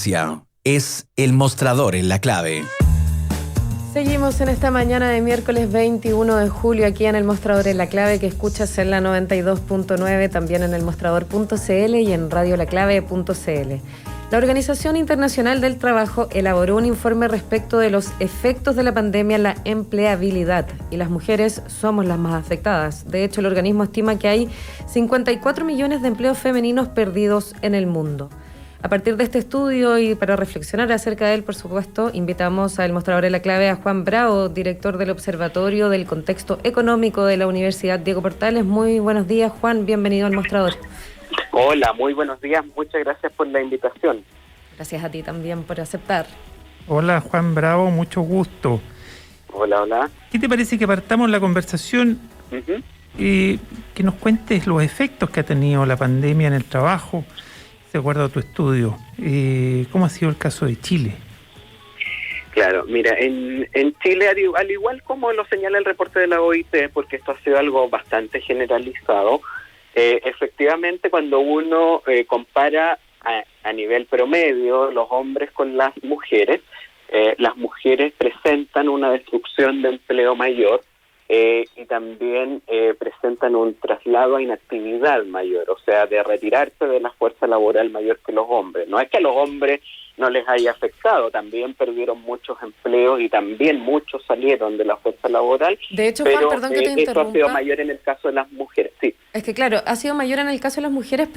noticia es El Mostrador en La Clave. Seguimos en esta mañana de miércoles 21 de julio aquí en El Mostrador en La Clave, que escuchas en la 92.9, también en elmostrador.cl y en radiolaclave.cl. La Organización Internacional del Trabajo elaboró un informe respecto de los efectos de la pandemia en la empleabilidad, y las mujeres somos las más afectadas. De hecho, el organismo estima que hay 54 millones de empleos femeninos perdidos en el mundo. A partir de este estudio y para reflexionar acerca de él, por supuesto, invitamos al Mostrador en La Clave a Juan Bravo, director del Observatorio del Contexto Económico de la Universidad Diego Portales. Muy buenos días, Juan, bienvenido al Mostrador. Hola, muy buenos días, muchas gracias por la invitación. Gracias a ti también por aceptar. Hola, Juan Bravo, mucho gusto. Hola. ¿Qué te parece que partamos la conversación y que nos cuentes los efectos que ha tenido la pandemia en el trabajo, de acuerdo a tu estudio? ¿Cómo ha sido el caso de Chile? Claro, mira, en Chile, al igual como lo señala el reporte de la OIT, porque esto ha sido algo bastante generalizado, efectivamente cuando uno compara a nivel promedio los hombres con las mujeres presentan una destrucción de empleo mayor y también presentan un traslado a inactividad mayor, o sea, de retirarse de la fuerza laboral mayor que los hombres. No es que a los hombres no les haya afectado, también perdieron muchos empleos y también muchos salieron de la fuerza laboral. De hecho, Juan, perdón que te interrumpa. Esto ha sido mayor en el caso de las mujeres, sí. Es que claro, ha sido mayor en el caso de las mujeres,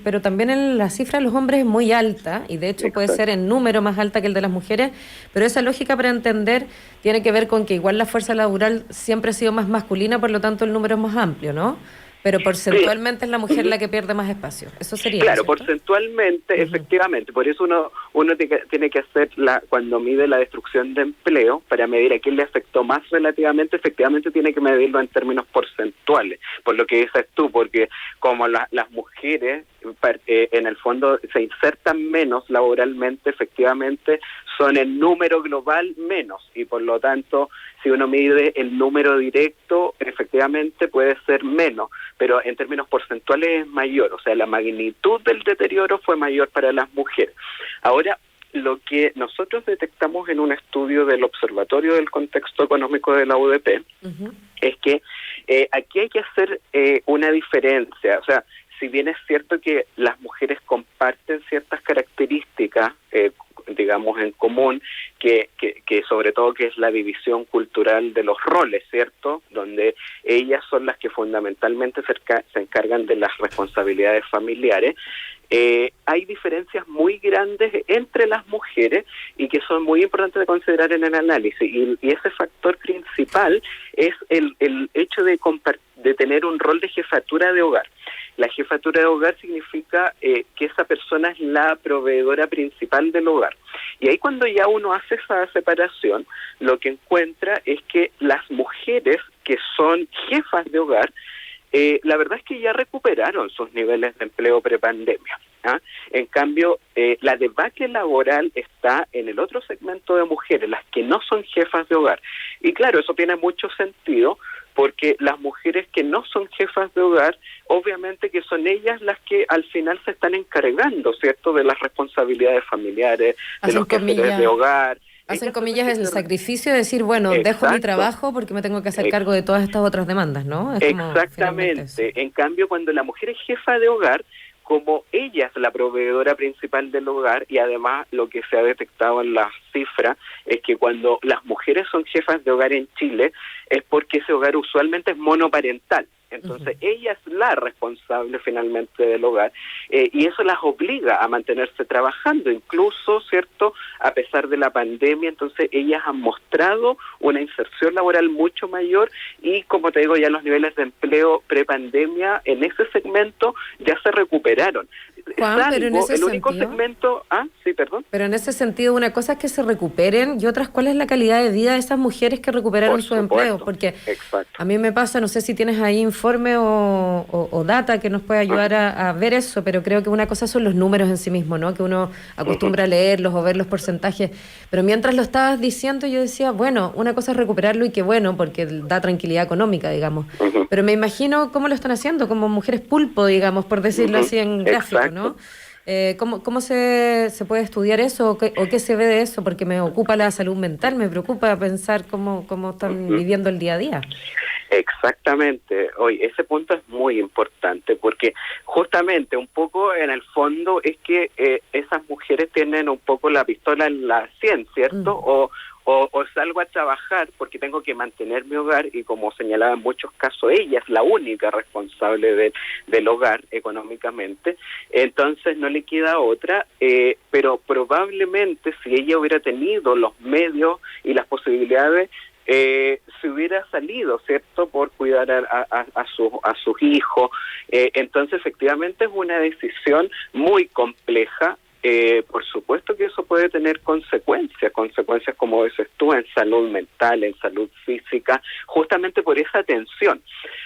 pero también en la cifra de los hombres es muy alta, y de hecho Exacto. puede ser en número más alta que el de las mujeres, pero esa lógica para entender tiene que ver con que igual la fuerza laboral siempre ha sido más masculina, por lo tanto el número es más amplio, ¿no? Pero porcentualmente es la mujer la que pierde más espacio. Eso sería. Claro, ¿cierto? Porcentualmente, efectivamente. Por eso uno tiene que hacer, cuando mide la destrucción de empleo, para medir a quién le afectó más relativamente, efectivamente tiene que medirlo en términos porcentuales, por lo que dices tú, porque como las mujeres en el fondo se insertan menos laboralmente, efectivamente son en número global menos, y por lo tanto, si uno mide el número directo, efectivamente puede ser menos, pero en términos porcentuales es mayor, o sea, la magnitud del deterioro fue mayor para las mujeres. Ahora, lo que nosotros detectamos en un estudio del Observatorio del Contexto Económico de la UDP es que aquí hay que hacer una diferencia, o sea, si bien es cierto que las mujeres comparten ciertas características, digamos, en común, que sobre todo que es la división cultural de los roles, ¿cierto? Donde ellas son las que fundamentalmente se encargan de las responsabilidades familiares. Hay diferencias muy grandes entre las mujeres y que son muy importantes de considerar en el análisis, y ese factor principal es el hecho de tener un rol de jefatura de hogar. La jefatura de hogar significa que esa persona es la proveedora principal del hogar. Y ahí cuando ya uno hace esa separación, lo que encuentra es que las mujeres que son jefas de hogar, la verdad es que ya recuperaron sus niveles de empleo prepandemia. En cambio, la debacle laboral está en el otro segmento de mujeres, las que no son jefas de hogar. Y claro, eso tiene mucho sentido, porque las mujeres que no son jefas de hogar, obviamente que son ellas las que al final se están encargando, ¿cierto?, de las responsabilidades familiares, de los quehaceres de hogar. Hacen comillas el sacrificio de decir, bueno, Exacto. Dejo mi trabajo porque me tengo que hacer cargo de todas estas otras demandas, ¿no? Es como, exactamente. En cambio, cuando la mujer es jefa de hogar, como ella es la proveedora principal del hogar, y además lo que se ha detectado en las cifras es que cuando las mujeres son jefas de hogar en Chile es porque ese hogar usualmente es monoparental. Entonces, ella es la responsable finalmente del hogar, y eso las obliga a mantenerse trabajando, incluso, ¿cierto?, a pesar de la pandemia. Entonces, ellas han mostrado una inserción laboral mucho mayor y, como te digo, ya los niveles de empleo prepandemia en ese segmento ya se recuperaron. Juan, pero en ese el único sentido, segmento... sí, perdón. Pero en ese sentido, una cosa es que se recuperen y otras, ¿cuál es la calidad de vida de esas mujeres que recuperaron su empleo? Porque exacto. A mí me pasa, no sé si tienes ahí informe o data que nos puede ayudar a ver eso, pero creo que una cosa son los números en sí mismos, ¿no? Que uno acostumbra a leerlos o ver los porcentajes. Pero mientras lo estabas diciendo, yo decía, bueno, una cosa es recuperarlo y qué bueno, porque da tranquilidad económica, digamos. Pero me imagino cómo lo están haciendo, como mujeres pulpo, digamos, por decirlo así en gráfico, ¿no? ¿Cómo se puede estudiar eso o qué se ve de eso? Porque me ocupa la salud mental, me preocupa pensar cómo están viviendo el día a día. Exactamente. Oye, ese punto es muy importante porque justamente un poco en el fondo es que esas mujeres tienen un poco la pistola en la sien, ¿cierto? O salgo a trabajar porque tengo que mantener mi hogar y como señalaba en muchos casos ella es la única responsable del hogar económicamente, entonces no le queda otra, pero probablemente si ella hubiera tenido los medios y las posibilidades se hubiera salido, ¿cierto?, por cuidar a sus hijos. Entonces, efectivamente, es una decisión muy compleja. Por supuesto que eso puede tener consecuencias como dices tú, en salud mental, en salud física, justamente por esa tensión.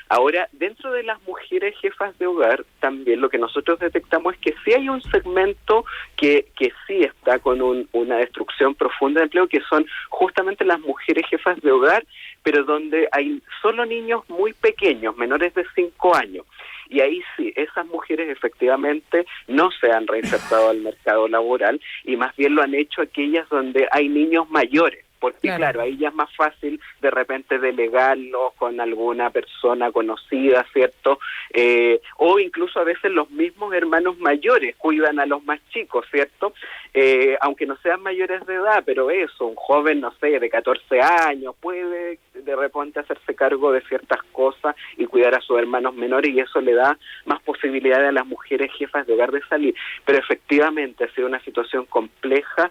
Ahora, dentro de las mujeres jefas de hogar, también lo que nosotros detectamos es que sí hay un segmento que sí está con una destrucción profunda de empleo, que son justamente las mujeres jefas de hogar, pero donde hay solo niños muy pequeños, menores de 5 años. Y ahí sí, esas mujeres efectivamente no se han reinsertado al mercado laboral y más bien lo han hecho aquellas donde hay niños mayores. Porque claro, ahí ya es más fácil de repente delegarlos con alguna persona conocida, ¿cierto? O incluso a veces los mismos hermanos mayores cuidan a los más chicos, ¿cierto? Aunque no sean mayores de edad, pero eso, un joven, no sé, de 14 años puede de repente hacerse cargo de ciertas cosas y cuidar a sus hermanos menores, y eso le da más posibilidades a las mujeres jefas de hogar de salir. Pero efectivamente ha sido una situación compleja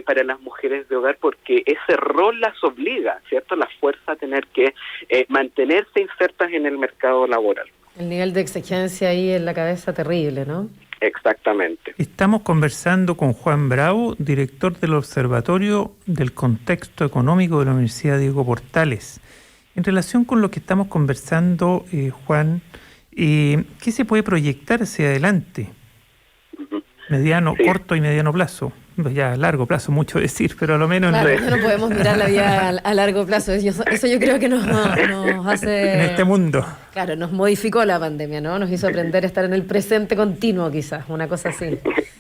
para las mujeres de hogar porque ese rol las obliga, ¿cierto?, las fuerza a tener que mantenerse insertas en el mercado laboral. El nivel de exigencia ahí en la cabeza terrible, ¿no? Exactamente. Estamos conversando con Juan Bravo, director del Observatorio del Contexto Económico de la Universidad Diego Portales. En relación con lo que estamos conversando, Juan, ¿qué se puede proyectar hacia adelante? Mediano, corto y mediano plazo. Ya a largo plazo, mucho decir, pero a lo menos... Claro, no podemos mirar la vida a largo plazo. Eso yo creo que nos hace... En este mundo. Claro, nos modificó la pandemia, ¿no? Nos hizo aprender a estar en el presente continuo, quizás, una cosa así.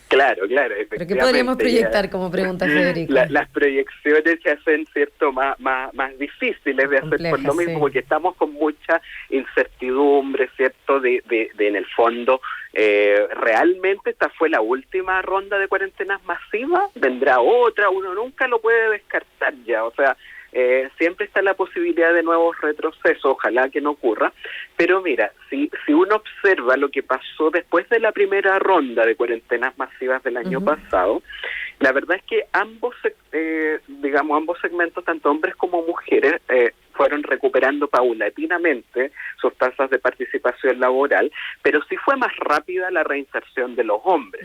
Claro, ¿Pero qué podríamos proyectar como pregunta, Federico? Las proyecciones se hacen, ¿cierto?, más difíciles de hacer por lo mismo, sí, porque estamos con mucha incertidumbre, ¿cierto?, de en el fondo, realmente esta fue la última ronda de cuarentenas masivas, vendrá otra, uno nunca lo puede descartar ya, o sea, siempre está la posibilidad de nuevos retrocesos, ojalá que no ocurra, pero mira, si uno observa lo que pasó después de la primera ronda de cuarentenas masivas del año pasado, la verdad es que ambos segmentos, tanto hombres como mujeres, fueron recuperando paulatinamente sus tasas de participación laboral, pero sí fue más rápida la reinserción de los hombres.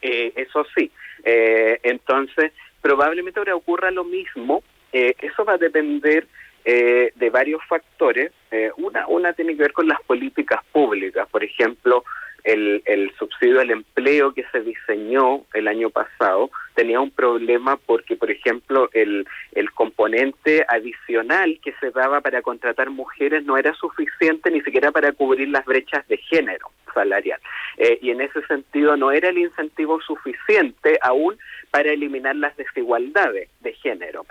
Eso sí, entonces probablemente ahora ocurra lo mismo. Eso va a depender de varios factores. Una tiene que ver con las políticas públicas. Por ejemplo, el subsidio al empleo que se diseñó el año pasado tenía un problema porque, por ejemplo, el componente adicional que se daba para contratar mujeres no era suficiente ni siquiera para cubrir las brechas de género salarial. Y en ese sentido no era el incentivo suficiente aún para eliminar las desigualdades de género,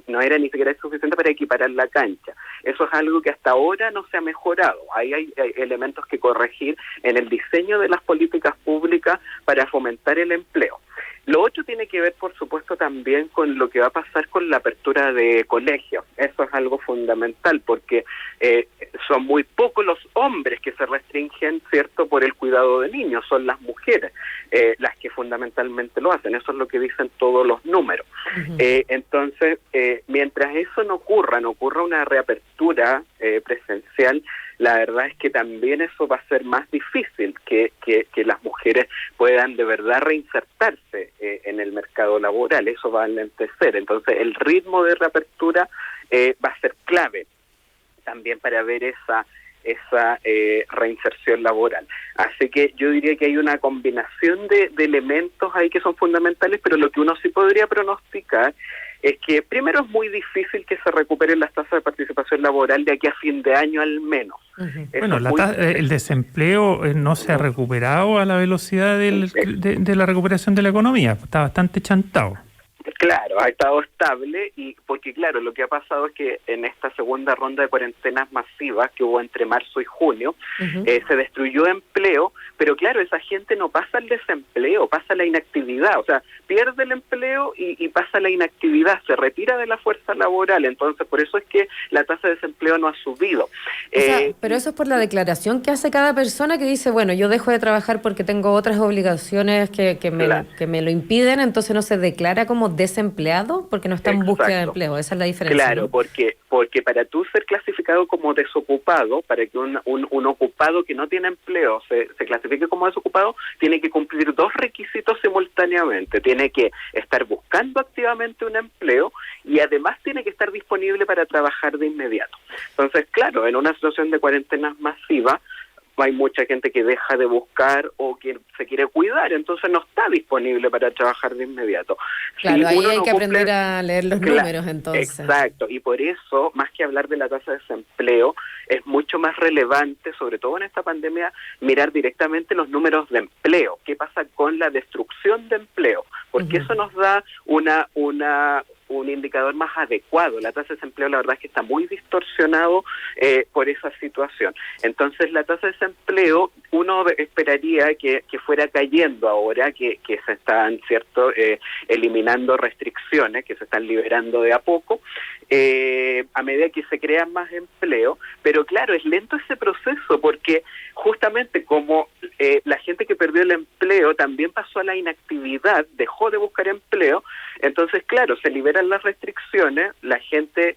no era ni siquiera suficiente para equiparar la cancha. Eso es algo que hasta ahora no se ha mejorado. Ahí hay elementos que corregir en el diseño de las políticas públicas para fomentar el empleo. Lo otro tiene que ver, por supuesto, también con lo que va a pasar con la apertura de colegios. Eso es algo fundamental porque son muy pocos los hombres que se restringen, ¿cierto?, por el cuidado de niños. Son las mujeres las que fundamentalmente lo hacen. Eso es lo que dicen todos los números. Entonces, mientras eso no ocurra una reapertura presencial, la verdad es que también eso va a ser más difícil que las mujeres puedan de verdad reinsertarse en el mercado laboral. Eso va a enlentecer. Entonces el ritmo de reapertura va a ser clave también para ver esa reinserción laboral. Así que yo diría que hay una combinación de elementos ahí que son fundamentales, pero lo que uno sí podría pronosticar es que primero es muy difícil que se recuperen las tasas de participación laboral de aquí a fin de año al menos. Bueno, el desempleo no se ha recuperado a la velocidad de la recuperación de la economía, está bastante chantado. Claro, ha estado estable y porque claro, lo que ha pasado es que en esta segunda ronda de cuarentenas masivas que hubo entre marzo y junio, se destruyó empleo, pero claro, esa gente no pasa al desempleo, pasa a la inactividad, o sea, pierde el empleo y pasa a la inactividad, se retira de la fuerza laboral, entonces por eso es que la tasa de desempleo no ha subido. O sea, pero eso es por la declaración que hace cada persona que dice, bueno, yo dejo de trabajar porque tengo otras obligaciones que me lo impiden, entonces no se declara como desempleado porque no está en búsqueda de empleo. Esa es la diferencia. Claro, ¿no? porque para tú ser clasificado como desocupado, para que un ocupado que no tiene empleo se clasifique como desocupado, tiene que cumplir dos requisitos simultáneamente. Tiene que estar buscando activamente un empleo y además tiene que estar disponible para trabajar de inmediato. Entonces, claro, en una situación de cuarentena masiva, hay mucha gente que deja de buscar o que se quiere cuidar, entonces no está disponible para trabajar de inmediato. Claro, si ahí hay que aprender a leer los números entonces. Exacto, y por eso, más que hablar de la tasa de desempleo, es mucho más relevante, sobre todo en esta pandemia, mirar directamente los números de empleo. ¿Qué pasa con la destrucción de empleo? Porque eso nos da un indicador más adecuado. La tasa de desempleo, la verdad es que está muy distorsionado por esa situación. Entonces, la tasa de desempleo, uno esperaría que fuera cayendo ahora, que se están, ¿cierto?, eliminando restricciones, que se están liberando de a poco, a medida que se crean más empleo. Pero claro, es lento ese proceso, porque justamente como la gente que perdió el empleo también pasó a la inactividad, dejó de buscar empleo, entonces, claro, se liberan las restricciones, la gente,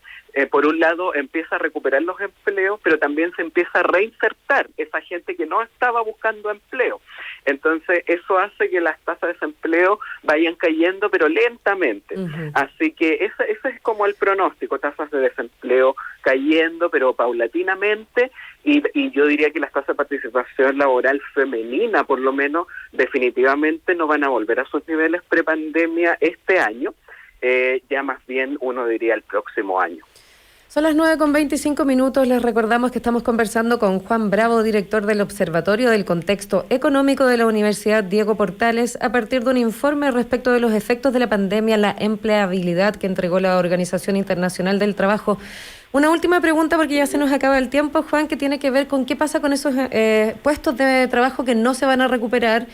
por un lado, empieza a recuperar los empleos, pero también se empieza a reinsertar esa gente que no estaba buscando empleo. Entonces, eso hace que las tasas de desempleo vayan cayendo, pero lentamente. Así que ese es como el pronóstico, tasas de desempleo cayendo, pero paulatinamente, y yo diría que las tasas de participación laboral femenina, por lo menos, definitivamente no van a volver a sus niveles prepandemia este año, ya más bien uno diría el próximo año. Son las 9:25. Les recordamos que estamos conversando con Juan Bravo, director del Observatorio del Contexto Económico de la Universidad Diego Portales, a partir de un informe respecto de los efectos de la pandemia en la empleabilidad que entregó la Organización Internacional del Trabajo. Una última pregunta, porque ya se nos acaba el tiempo, Juan, que tiene que ver con qué pasa con esos puestos de trabajo que no se van a recuperar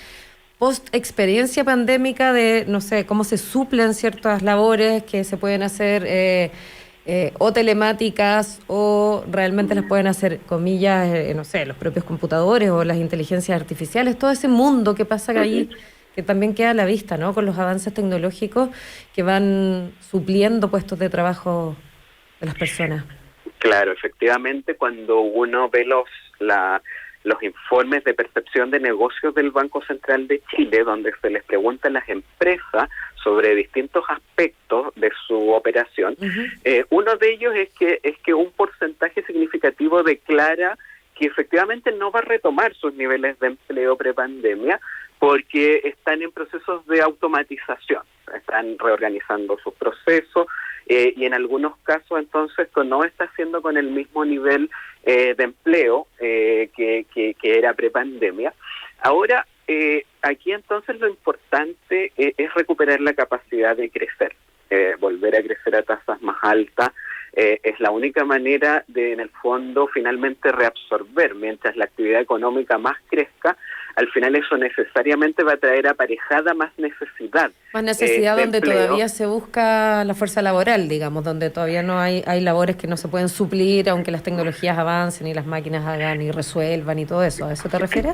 post experiencia pandémica, de, no sé, cómo se suplen ciertas labores que se pueden hacer o telemáticas o realmente las pueden hacer, comillas, no sé, los propios computadores o las inteligencias artificiales, todo ese mundo que pasa ahí, que también queda a la vista, ¿no?, con los avances tecnológicos que van supliendo puestos de trabajo de las personas. Claro, efectivamente, cuando uno ve los informes de percepción de negocios del Banco Central de Chile, donde se les pregunta a las empresas sobre distintos aspectos de su operación, uno de ellos es que un porcentaje significativo declara que efectivamente no va a retomar sus niveles de empleo prepandemia porque están en procesos de automatización, están reorganizando sus procesos, y en algunos casos entonces esto no está haciendo con el mismo nivel de empleo que era prepandemia. Ahora, aquí entonces lo importante es recuperar la capacidad de crecer, volver a crecer a tasas más altas. Es la única manera de, en el fondo, finalmente reabsorber. Mientras la actividad económica más crezca, al final eso necesariamente va a traer aparejada más necesidad. Más necesidad donde empleo. Todavía se busca la fuerza laboral, digamos, donde todavía no hay labores que no se pueden suplir, aunque las tecnologías avancen y las máquinas hagan y resuelvan y todo eso. ¿A eso te refieres?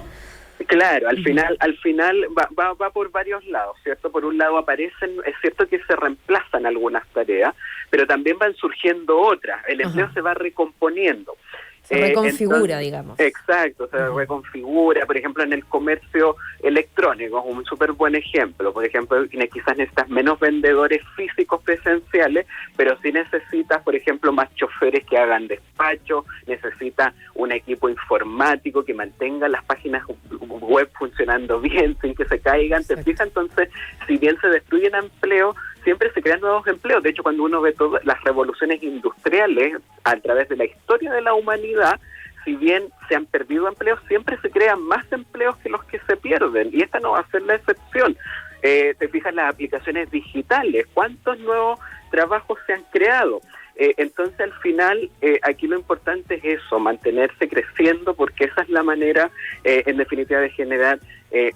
Claro, al final va por varios lados, ¿cierto? Por un lado aparecen, es cierto que se reemplazan algunas tareas, pero también van surgiendo otras, el empleo se va recomponiendo. Se reconfigura, digamos. Exacto, se reconfigura, por ejemplo, en el comercio electrónico, un súper buen ejemplo. Por ejemplo, quizás necesitas menos vendedores físicos presenciales, pero sí necesitas, por ejemplo, más choferes que hagan despacho, necesitas un equipo informático que mantenga las páginas web funcionando bien, sin que se caigan. ¿Te fijas? Entonces, si bien se destruyen empleos, siempre se crean nuevos empleos. De hecho, cuando uno ve todas las revoluciones industriales a través de la historia de la humanidad, si bien se han perdido empleos, siempre se crean más empleos que los que se pierden, y esta no va a ser la excepción. Te fijas en las aplicaciones digitales, ¿cuántos nuevos trabajos se han creado? Entonces, al final, aquí lo importante es eso, mantenerse creciendo, porque esa es la manera, en definitiva, de generar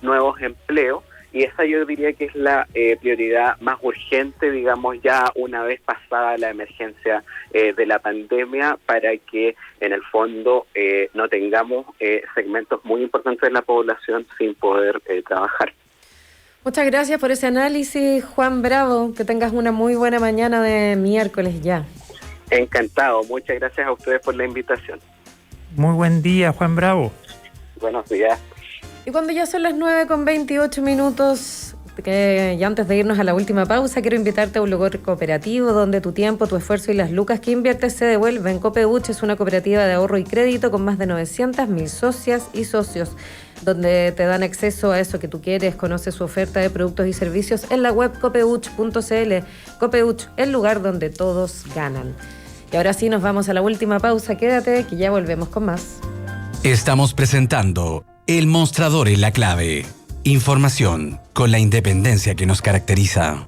nuevos empleos, y esa yo diría que es la prioridad más urgente, digamos, ya una vez pasada la emergencia de la pandemia, para que, en el fondo, no tengamos segmentos muy importantes de la población sin poder trabajar. Muchas gracias por ese análisis, Juan Bravo. Que tengas una muy buena mañana de miércoles ya. Encantado. Muchas gracias a ustedes por la invitación. Muy buen día, Juan Bravo. Buenos días. Y cuando ya son las 9:28, que ya antes de irnos a la última pausa, quiero invitarte a un lugar cooperativo donde tu tiempo, tu esfuerzo y las lucas que inviertes se devuelven. Copeuch es una cooperativa de ahorro y crédito con más de 900.000 socias y socios, donde te dan acceso a eso que tú quieres. Conoce su oferta de productos y servicios en la web copeuch.cl. Copeuch, el lugar donde todos ganan. Y ahora sí nos vamos a la última pausa. Quédate, que ya volvemos con más. Estamos presentando El Mostrador en la Clave. Información con la independencia que nos caracteriza.